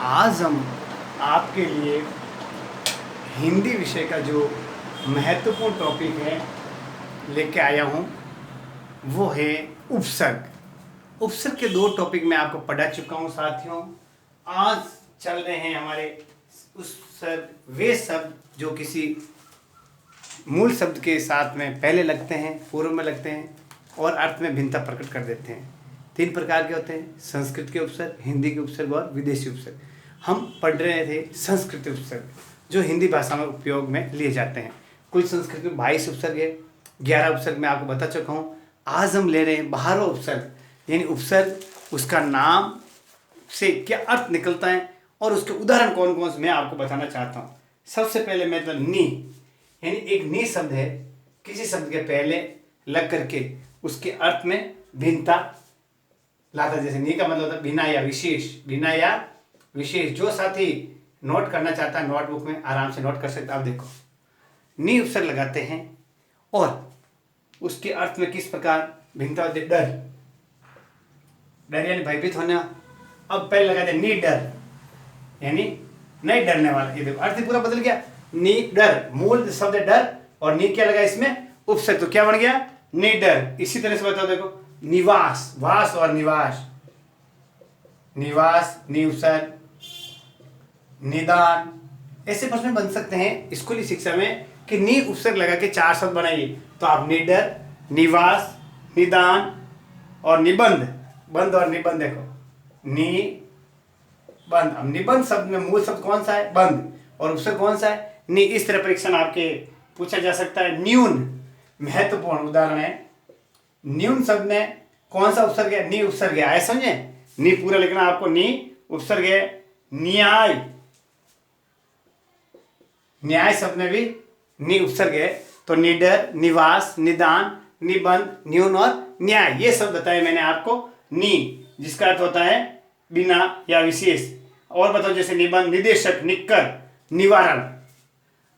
आज हम आपके लिए हिंदी विषय का जो महत्वपूर्ण टॉपिक है लेके आया हूँ वो है उपसर्ग। उपसर्ग के दो टॉपिक मैं आपको पढ़ा चुका हूँ साथियों। आज चल रहे हैं हमारे उपसर्ग वे शब्द जो किसी मूल शब्द के साथ में पहले लगते हैं, पूर्व में लगते हैं और अर्थ में भिन्नता प्रकट कर देते हैं। तीन प्रकार के होते हैं, संस्कृत के उपसर्ग, हिंदी के उपसर्ग और विदेशी उपसर्ग। हम पढ़ रहे थे संस्कृत उपसर्ग जो हिंदी भाषा में उपयोग में लिए जाते हैं। कुल संस्कृत में 22 उपसर्ग है, 11 उपसर्ग मैं आपको बता चुका हूँ। आज हम ले रहे हैं 12वां उपसर्ग, यानी उपसर्ग उसका नाम से क्या अर्थ निकलता है और उसके उदाहरण कौन कौन से मैं आपको बताना चाहता हूँ। सबसे पहले मतलब नी, यानी एक नी शब्द है, किसी शब्द के पहले लग करके उसके अर्थ में भिन्नता लाता है। जैसे नी का मतलब होता है बिना या विशेष, बिना या विशेष। जो साथी नोट करना चाहता है नोटबुक में आराम से नोट कर सकता है। आप देखो नी उपसर्ग लगाते हैं और उसके अर्थ में किस प्रकार भिन्नता होती है। डर, डर यानी भयभीत होना। अब पहले लगाते हैं नी डर, यानी नहीं डरने वाला। ये देखो अर्थ ही पूरा बदल गया। नी डर, मूल शब्द है डर और नी क्या लगा इसमें उपसर्ग, तो क्या बन गया नी डर। इसी तरह से बताओ, देखो निवास, वास और निवास, निवास नी उपसर्ग, निदान। ऐसे प्रश्न बन सकते हैं स्कूली शिक्षा में कि नी उपसर्ग लगा के 4 शब्द बनाइए, तो आप निडर, निवास, निदान और निबंध। बंध और निबंध देखो नी बंध। अब निबंध शब्द में मूल शब्द कौन सा है बंध और उपसर्ग कौन सा है नी। इस तरह परीक्षा में आपके पूछा जा सकता है। न्यून महत्वपूर्ण उदाहरण है। न्यून शब्द में कौन सा उपसर्ग है नी उपसर्ग है। आए समझे, नी पूरा लिखना आपको, नी उपसर्ग है। न्याय, न्याय शब्द में भी नी उपसर्ग है। तो निडर, निवास, निदान, निबंध, न्यून और न्याय, ये सब बताए मैंने आपको। नी जिसका अर्थ होता है बिना या विशेष। और बताओ जैसे निबंध, निदेशक, निक्कर, निवारण।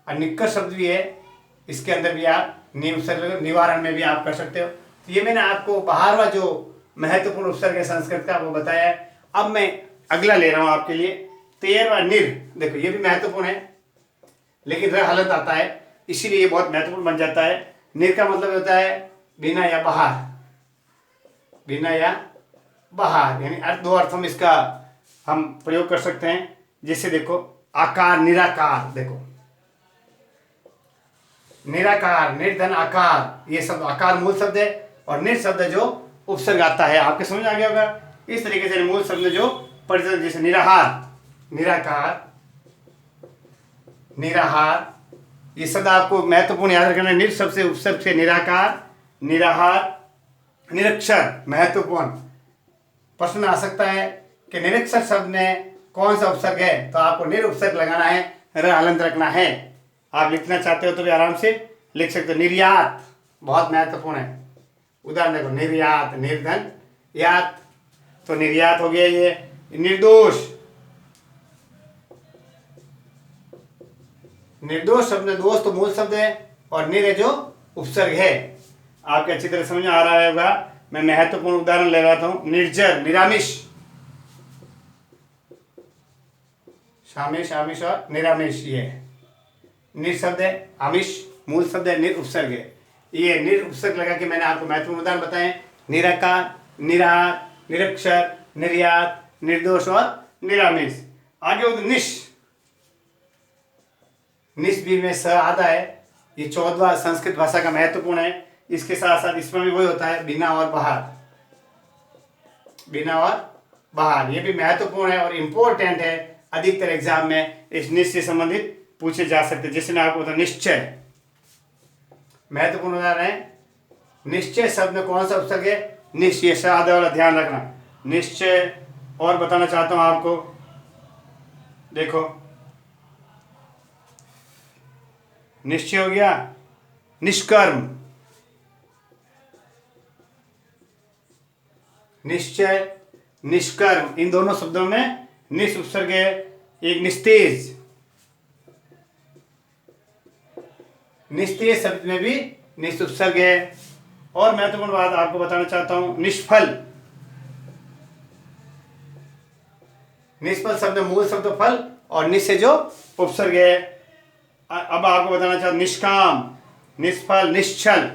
और निक्कर शब्द भी है, इसके अंदर भी आप नी उपसर्ग निवारण में भी आप कर सकते हो। तो ये मैंने आपको 12वां जो महत्वपूर्ण उपसर्ग है संस्कृत का वो बताया है। अब मैं अगला ले रहा हूं आपके लिए 13वां निर। देखो ये भी महत्वपूर्ण है लेकिन र हलंत आता है, इसीलिए ये बहुत महत्वपूर्ण बन जाता है। निर का मतलब होता है बिना या बाहर, बिना या बाहर, यानी दो अर्थों में इसका हम प्रयोग कर सकते हैं। जैसे देखो आकार, निराकार। देखो निराकार, निर्धन, आकार, ये सब आकार मूल शब्द है और निर शब्द जो उपसर्ग आता है। आपके समझ आ गया होगा। इस तरीके से मूल शब्द जो परिचय, जैसे निराहार, निराकार, निराहार, ये शब्द आपको महत्वपूर्ण याद रखना। निर शब्द से उपसर्ग से निराकार, निराहार, निरक्षर। महत्वपूर्ण प्रश्न आ सकता है कि निरक्षर शब्द में कौन सा उपसर्ग है, तो आपको निर उपसर्ग लगाना है, र हलंत रखना है। आप लिखना चाहते हो तो भी आराम से लिख सकते हो। निर्यात बहुत महत्वपूर्ण है। उदाहरण देखो निर्यात, निर्धन, यात, तो निर्यात हो गया ये। निर्दोष, निर्दोष शब्द में दोष तो मूल शब्द है और निर है जो उपसर्ग है। आपके अच्छी तरह समझ में आ रहा होगा। मैं महत्वपूर्ण उदाहरण ले रहा हूं। निर्जर, निरामिष, शामिश, आमिष और निरामिष, ये निर शब्द है, आमिष मूल शब्द है, निर उपसर्ग है। ये निर उपसर्ग लगा के मैंने आपको महत्वपूर्ण उदाहरण बताए। निराकार, निराहार, निरक्षर, निर्यात, निर्दोष और निरामिष। आगे हो निश, निश भी में स आता है। ये 14वां संस्कृत भाषा का महत्वपूर्ण है। इसके साथ साथ इसमें भी वही होता है बिना और बाहर, बिना और बाहर, ये भी महत्वपूर्ण है और इम्पोर्टेंट है। अधिकतर एग्जाम में इस निश से संबंधित पूछे जा सकते हैं। जैसे मैं आपको बताऊं निश्चय, महत्वपूर्ण उदाहरण है। निश्चय शब्द में कौन सा उपसर्ग है निश्चय, साधा वाला ध्यान रखना। निश्चय और बताना चाहता हूं आपको, देखो निश्चय हो गया। निष्कर्म, निश्चय, निष्कर्म, इन दोनों शब्दों में निश उपसर्ग है। एक निस्तेज, निस्तेज शब्द में भी निश उपसर्ग है। और महत्वपूर्ण बात आपको बताना चाहता हूं निष्फल, निष्फल शब्द मूल शब्द फल और निस से जो उपसर्ग है। अब आपको बताना चाहता निष्काम, निष्फल, निश्चल।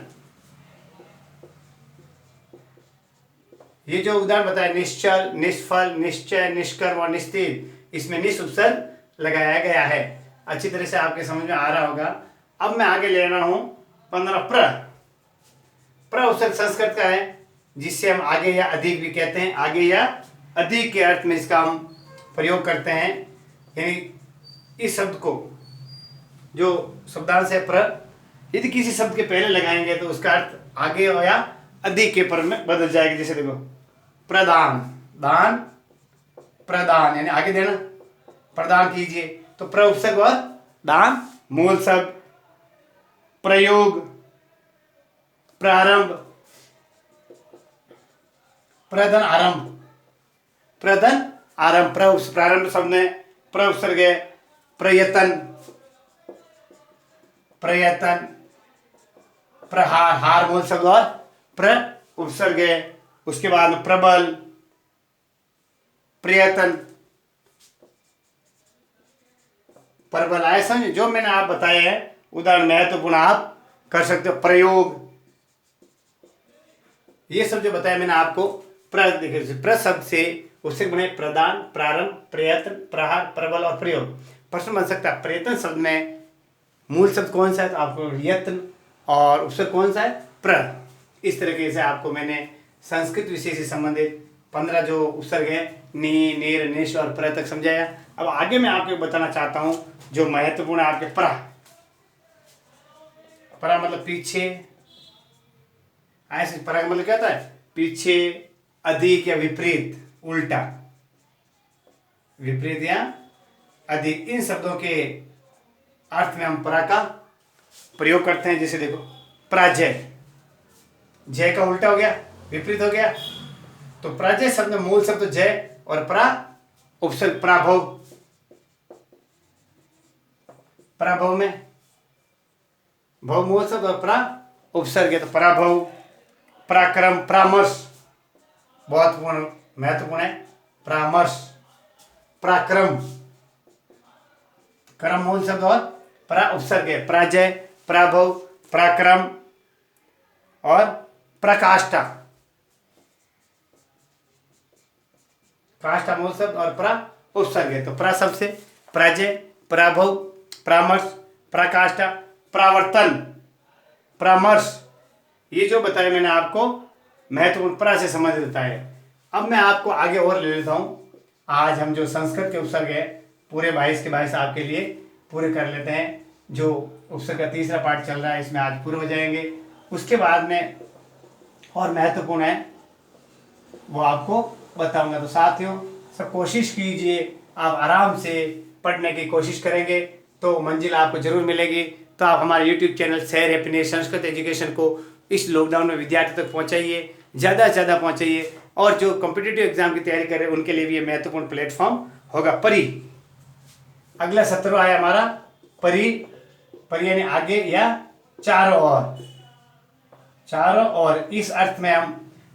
ये जो उदाहरण बताया निश्चल, निष्फल, निश्चय, निष्कर्म और निस्तीर, इसमें निस उपसर्ग लगाया गया है। अच्छी तरह से आपके समझ में आ रहा होगा। अब मैं आगे ले रहा हूं 15 प्र उपसर्ग संस्कृत का है, जिससे हम आगे या अधिक भी कहते हैं। आगे या अधिक के अर्थ में इसका हम प्रयोग करते हैं। यानी इस शब्द को जो शब्दांश है प्र, यदि किसी शब्द के पहले लगाएंगे तो उसका अर्थ आगे या अधिक के पर में बदल जाएगा। जैसे देखो प्रदान, दान, प्रदान यानी आगे देना, प्रदान कीजिए। तो प्र उपसर्ग और दान मूल शब्द, प्रयोग, प्रारंभ, प्रधन, आरंभ, प्रधन, आरंभ। प्रारंभ शब्द में प्र उपसर्ग है। प्रयत्न, प्रयत्न, प्रहार, हार मूल शब्द और प्र उपसर्ग है। उसके बाद में प्रबल, प्रयत्न, प्रबल। आए समझ? जो मैंने आप बताए हैं उदाहरण महत्वपूर्ण आप कर सकते हो। प्रयोग, ये सब जो बताया मैंने आपको प्र शब्द से उससे बने प्रदान, प्रारंभ, प्रयत्न, प्रहार, प्रबल और प्रयोग। प्रश्न बन सकता है प्रयत्न शब्द में मूल शब्द कौन सा है, तो आपको यत्न, और उपसर्ग कौन सा है, प्र। इस तरीके से आपको मैंने संस्कृत विषय से संबंधित 15 जो उपसर्ग है नी, नीर, निश और प्र तक समझाया। अब आगे मैं आपको बताना चाहता हूं जो महत्वपूर्ण है आपके प्रा। प्रा मतलब पीछे, ऐसे प्रा का मतलब क्या होता है, पीछे, अधिक या विपरीत, उल्टा, विपरीत या अधिक। इन शब्दों के अर्थ में हम प्रा का प्रयोग करते हैं। जैसे देखो पराजय, जय का उल्टा हो गया, विपरीत हो गया। तो पराजय शब्द में मूल शब्द जय और प्रा उपसर्ग पराभव, पराभव में भव मूल शब्द और प्रा उपसर्ग है। तो पराभव, पराक्रम, परामर्श बहुत महत्वपूर्ण है। परामर्श, पराक्रम, क्रम मूल शब्द और परा उपसर्ग है। पराजय, पराभव, पराक्रम और प्रकाष्ठा, काष्ठा मूल शब्द और परा उपसर्ग है। तो प्रा शब्द से पराजय, पराभव, परामर्श, पराकाष्ठा, परावर्तन, परामर्श, ये जो बताया मैंने आपको महत्वपूर्ण प्रा से संबंधित बताया। अब मैं आपको आगे और ले लेता हूं। आज हम जो संस्कृत के उपसर्ग है पूरे 22 के 22 आपके लिए पूरे कर लेते हैं। जो उपसर्ग का तीसरा पार्ट चल रहा है इसमें आज पूरे हो जाएंगे। उसके बाद में और महत्वपूर्ण है वो आपको बताऊंगा। तो साथियों सब कोशिश कीजिए, आप आराम से पढ़ने की कोशिश करेंगे तो मंजिल आपको जरूर मिलेगी। तो आप हमारे YouTube channel share happiness Sanskrit education को इस लॉकडाउन में विद्यार्थियों तक पहुंचाइए, ज़्यादा से ज़्यादा पहुंचाइए। और जो कॉम्पिटिटिव एग्जाम की तैयारी कर रहे हैं उनके लिए भी ये महत्वपूर्ण प्लेटफॉर्म होगा। परी, अगला सत्र है हमारा परी। परी यानी आगे या चारों ओर, चारों ओर। इस अर्थ में हम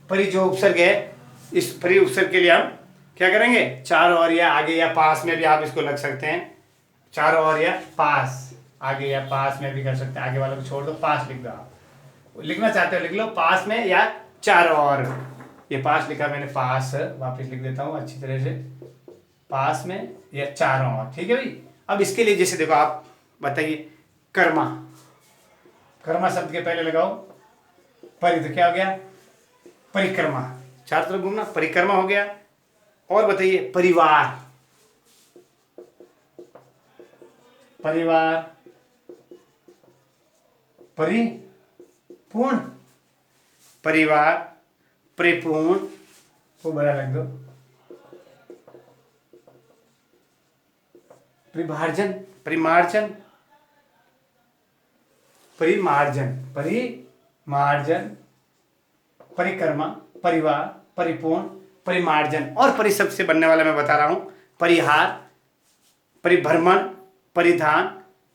परी जो उपसर्ग है, इस परी उपसर्ग के लिए हम क्या करेंगे, चारों ओर या आगे या पास में भी आप इसको लग सकते हैं। चारों ओर या पास, आगे या पास में भी कर सकते हैं। आगे वालों को छोड़ दो, पास लिख दो। आप लिखना चाहते हो लिख लो, पास में या चारों ओर। ये पास लिखा मैंने, पास वापस लिख देता हूँ अच्छी तरह से, पास में या चारों ओर। ठीक है भाई। अब इसके लिए जैसे देखो आप बताइए कर्मा, कर्मा शब्द के पहले लगाओ परि, तो क्या हो गया, परिक्रमा, चार तरफ घूमना, परिक्रमा हो गया। और बताइए परिवार, परिवार, परिपूर्ण, परिवार, परिपूर्ण को बड़ा रख दो। परिभार्जन, परिमार्जन, परिमार्जन, परिमार्जन, परिक्रमा, परिवार, परिपूर्ण, परिमार्जन। और परिशब्द से बनने वाला मैं बता रहा हूं, परिहार, परिभ्रमण, परिधान,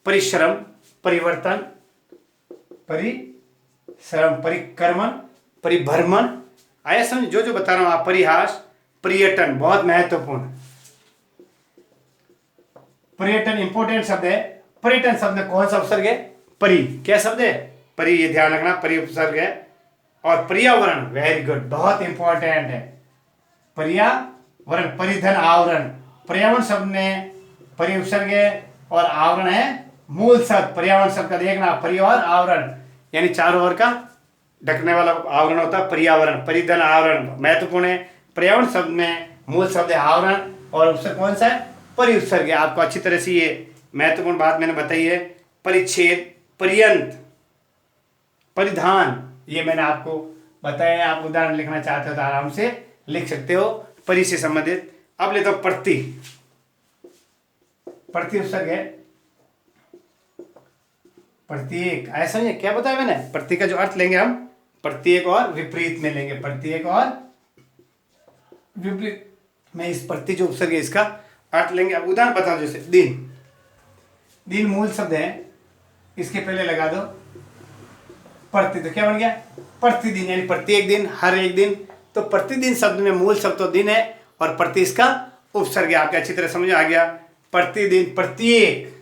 परिश्रम, परिवर्तन, परिश्रम, परिक्रमण, परिभ्रमण। आया समझ? जो जो बता रहा हूं आप, परिहास, पर्यटन बहुत महत्वपूर्ण, पर्यटन इंपॉर्टेंट शब्द है। पर्यटन शब्द में कौन सा उपसर्ग है? परि। क्या शब्द है? परि, ये ध्यान रखना, परि उपसर्ग है। और पर्यावरण, वेरी गुड, बहुत इंपॉर्टेंट है। पर्यावरण, परिधन, आवरण। पर्यावरण शब्द में परि उपसर्ग है और आवरण है मूल शब्द। पर्यावरण शब्द का देखना, परि और आवरण, यानी चारों ओर का ढकने वाला आवरण होता है पर्यावरण। परिधन, आवरण महत्वपूर्ण है। पर्यावरण शब्द में मूल शब्द है आवरण और उपसर्ग कौन सा है? परि उपसर्ग है। आपको अच्छी तरह से ये महत्वपूर्ण बात मैंने बताई है। परिच्छेद, पर्यंत, परिधान, ये मैंने आपको बताया है। आप उदाहरण लिखना चाहते हो तो आराम से लिख सकते हो परि से संबंधित। अब लेता हूं प्रति। प्रति उपसर्ग है प्रत्येक। ऐसा नहीं है, क्या बताया मैंने? प्रति का जो अर्थ लेंगे हम प्रत्येक और विपरीत में लेंगे। प्रत्येक और विपरीत में इस प्रति जो उपसर्ग है इसका अर्थ लेंगे। अब उदाहरण बताओ, जैसे दिन। दिन मूल शब्द है, इसके पहले लगा दो प्रति, तो क्या बन गया? प्रतिदिन, यानी प्रत्येक दिन, हर एक दिन। तो प्रतिदिन शब्द में मूल शब्द तो दिन है और प्रति इसका उपसर्ग है। आपके अच्छी तरह समझ आ गया। प्रतिदिन, प्रत्येक,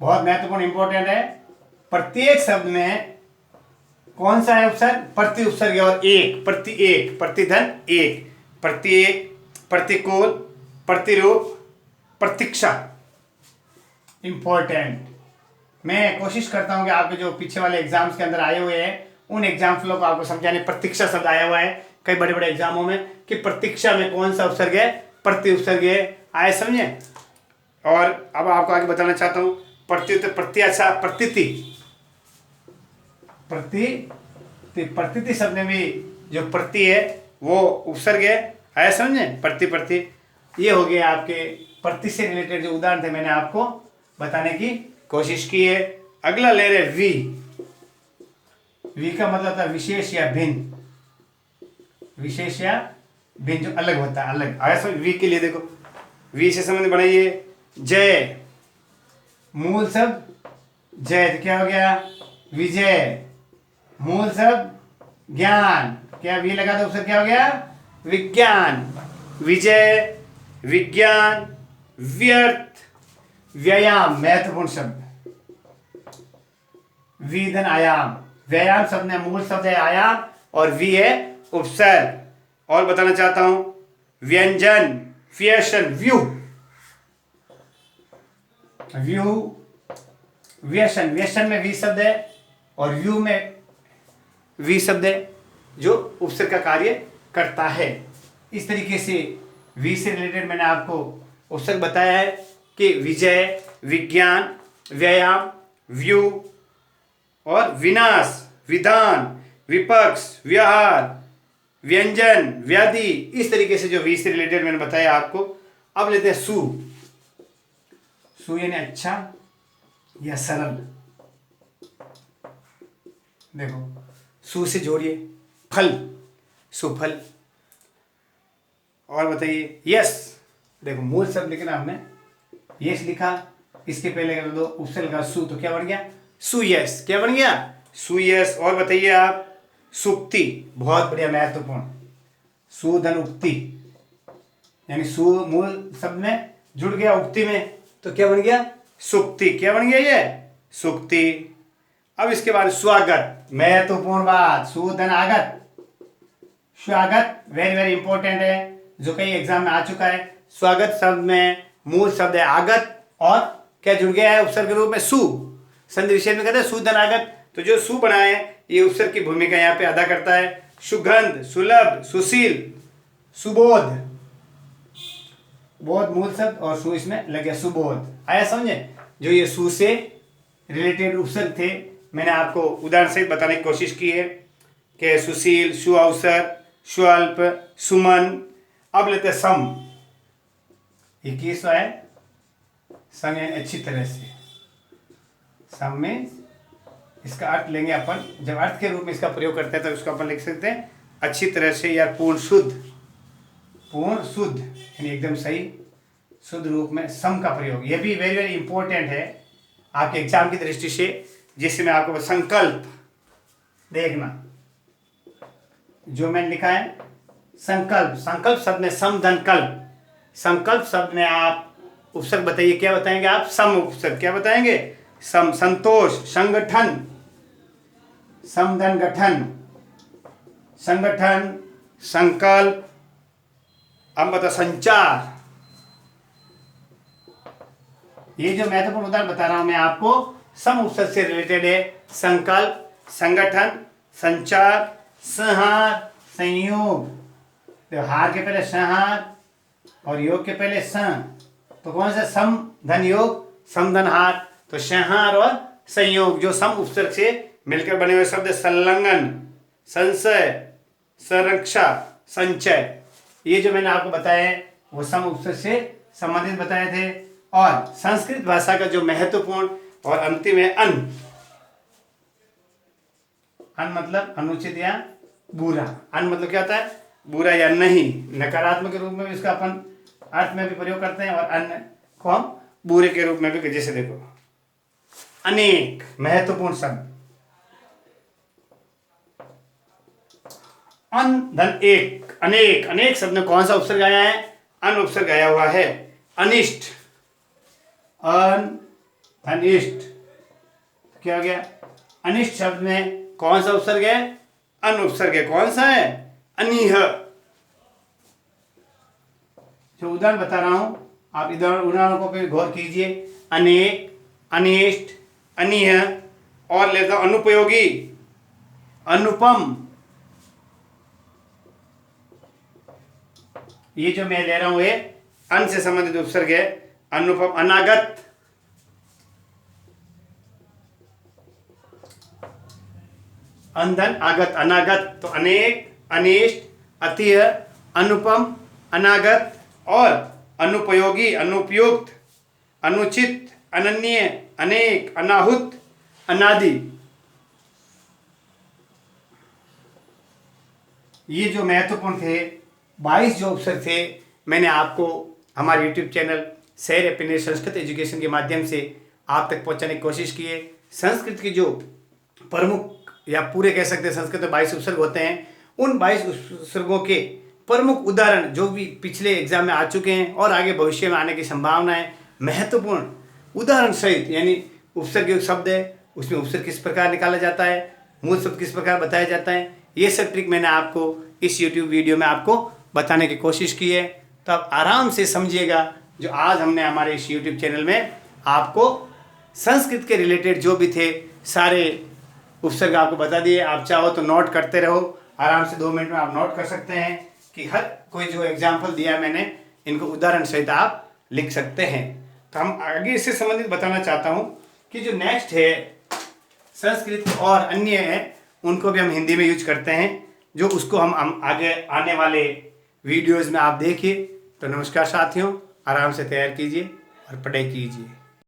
बहुत महत्वपूर्ण इंपॉर्टेंट है। प्रत्येक शब्द में कौन सा है उपसर्ग? प्रति उपसर्ग है। और एक, प्रति एक, प्रतिधन एक, प्रत्येक, प्रतिकूल, प्रतिरूप, प्रतीक्षा, इंपॉर्टेंट। मैं कोशिश करता हूं कि आपके जो पीछे वाले एग्जाम्स के अंदर आए हुए हैं उन एग्जाम्पलों को आपको समझाने। प्रतीक्षा शब्द आया हुआ है कई बड़े बड़े एग्जामों में कि प्रतीक्षा में कौन सा उपसर्ग है? प्रति उपसर्ग है। आए समझे? और अब आपको आगे बताना चाहता हूं प्रत्युत, प्रत्याशा, प्रतीति। प्रतीति शब्द में भी जो प्रति है वो उपसर्ग है। आया समझे? प्रति। ये हो गया आपके प्रति से रिलेटेड जो उदाहरण थे मैंने आपको बताने की कोशिश की है। अगला ले रहे वी। वी का मतलब था विशेष या भिन्न। विशेष या भिन्न, जो अलग होता है, अलग। आया समझ? वी के लिए देखो, वी से संबंध बनाइए। जय, मूल शब्द जय, तो क्या हो गया? विजय। मूल शब्द ज्ञान, क्या वी लगा दो, उससे क्या हो गया? विज्ञान। विजय, विज्ञान, व्यर्थ, व्यायाम, महत्वपूर्ण शब्द। विधन, आयाम। व्यायाम शब्द में मूल शब्द है आयाम और वी है उपसर्ग। और बताना चाहता हूं व्यंजन, फैशन, व्यू, व्यू, व्यसन। व्यसन में वी शब्द है और व्यू में वी शब्द है जो उपसर्ग का कार्य करता है। इस तरीके से वी से रिलेटेड मैंने आपको उपसर्ग बताया है कि विजय, विज्ञान, व्यायाम, व्यू और विनाश, विधान, विपक्ष, व्यवहार, व्यंजन, व्याधि। इस तरीके से जो वी से रिलेटेड मैंने बताया आपको। अब लेते हैं सु। सु यानी अच्छा या सरल। देखो, सु से जोड़िए फल, सुफल। और बताइए यस। देखो, मूल शब्द लिखना हमने यस लिखा, इसके पहले कर दो उपसर्ग का सु, तो क्या बन गया? सुयस। क्या बन गया? सुयस। और बताइए आप सुक्ति, बहुत बढ़िया, महत्वपूर्ण। सुधन उक्ति, यानी सु मूल शब्द में जुड़ गया उक्ति में, तो क्या बन गया? सुक्ति। क्या बन गया ये? सुक्ति। अब इसके बाद स्वागत, महत्वपूर्ण बात। सुधन आगत, स्वागत वेरी वेरी इंपॉर्टेंट है, जो कई एग्जाम में आ चुका है। स्वागत शब्द में मूल शब्द है आगत और क्या जुड़ गया है उपसर्ग के रूप में? सु। संधि विशेष में कहते हैं सुधन आगत, तो जो सु बना है ये उपसर्ग की भूमिका यहाँ पे अदा करता है। सुगंध, सुलभ, सुशील, सुबोध। बोध मूल शब्द और सु इसमें लग गया, सुबोध। आया समझे? जो ये सु से रिलेटेड उपसर्ग थे मैंने आपको उदाहरण सहित बताने की कोशिश की है कि सुशील, सुअवसर, स्वल्प, सुमन। अब लेते हैं सम। 21वां है सम, यानी अच्छी तरह से। सम में इसका अर्थ लेंगे अपन, जब अर्थ के रूप में इसका प्रयोग करते हैं तो उसको अपन लिख सकते हैं अच्छी तरह से या पूर्ण शुद्ध। पूर्ण शुद्ध यानी एकदम सही, शुद्ध रूप में सम का प्रयोग। यह भी वेरी वेरी इंपॉर्टेंट है आपके एग्जाम की दृष्टि से, जिससे मैं आपको संकल्प देखना जो मैंने लिखा है संकल्प। संकल्प शब्द में सम धन कल्प, संकल्प शब्द में आप उपसर्ग बताइए, क्या बताएंगे आप? सम उपसर्ग। क्या बताएंगे? सम। संतोष, संगठन, समधन गठन, संगठन, संकल्प। अब बता संचार। ये जो महत्वपूर्ण उदाहरण बता रहा हूं मैं आपको, सम उपसर्ग से रिलेटेड है। संकल्प, संगठन, संचार, संहार, संयोग। हार के पहले संहार और योग के पहले सं, तो कौन सा? सम धन योग, समधन हार। तो संहार और संयोग जो सम उपसर्ग से मिलकर बने हुए शब्द, संलग्न, संशय, संरक्षा, संचय। ये जो मैंने आपको बताया है वो सम उपसर्ग से संबंधित बताए थे। और संस्कृत भाषा का जो महत्वपूर्ण और अंतिम है अन। अन मतलब अनुचित या बुरा। अन मतलब क्या होता है? बुरा या नहीं। नकारात्मक के रूप में भी इसका अपन अर्थ में भी प्रयोग करते हैं, और अन्य को हम बुरे के रूप में भी। जैसे देखो, अनेक महत्वपूर्ण शब्द, अन धन एक, अनेक। अनेक शब्द में कौन सा उपसर्ग आया है? अन उपसर्ग आया हुआ है। अनिष्ट, अन धन इष्ट, क्या हो गया? अनिष्ट शब्द में कौन सा उपसर्ग है? अन उपसर्ग है। कौन सा है? अनिह। जो उदाहरण बता रहा हूं आप उदाहरणों को भी गौर कीजिए। अनेक, अनिष्ट, अनिह, और लेता हूं अनुपयोगी, अनुपम। ये जो मैं ले रहा हूं ये अन से संबंधित उपसर्ग है। अनुपम, अनागत, अंधन, आगत, अनागत। तो अनेक, अनिष्ट, अतिह, अनुपम, अनागत और अनुपयोगी, अनुपयुक्त, अनुचित, अनन्य, अनेक, अनाहुत, अनादि। ये जो महत्वपूर्ण थे 22 जो उपसर्ग थे, मैंने आपको हमारे YouTube channel share happiness Sanskrit education के माध्यम से आप तक पहुंचाने की कोशिश की है। संस्कृत की जो प्रमुख या पूरे कह सकते हैं संस्कृत में 22 उपसर्ग होते हैं, उन 22 उपसर्गों के प्रमुख उदाहरण जो भी पिछले एग्जाम में आ चुके हैं और आगे भविष्य में आने की संभावना है, महत्वपूर्ण उदाहरण सहित, यानी उपसर्ग जो शब्द है उसमें उपसर्ग किस प्रकार निकाला जाता है, मूल शब्द किस प्रकार बताया जाता है, ये सब ट्रिक मैंने आपको इस YouTube वीडियो में आपको बताने की कोशिश की है। तो आप आराम से समझिएगा। जो आज हमने हमारे इस YouTube चैनल में आपको संस्कृत के रिलेटेड जो भी थे सारे उपसर्ग आपको बता दिए। आप चाहो तो नोट करते रहो, आराम से 2 मिनट में आप नोट कर सकते हैं कि हर कोई जो एग्जाम्पल दिया है मैंने, इनको उदाहरण सहित आप लिख सकते हैं। तो हम आगे इससे संबंधित बताना चाहता हूँ कि जो नेक्स्ट है संस्कृत और अन्य है, उनको भी हम हिंदी में यूज करते हैं, जो उसको हम आगे आने वाले वीडियोज़ में आप देखिए। तो नमस्कार साथियों, आराम से तैयार कीजिए और पढ़ाई कीजिए।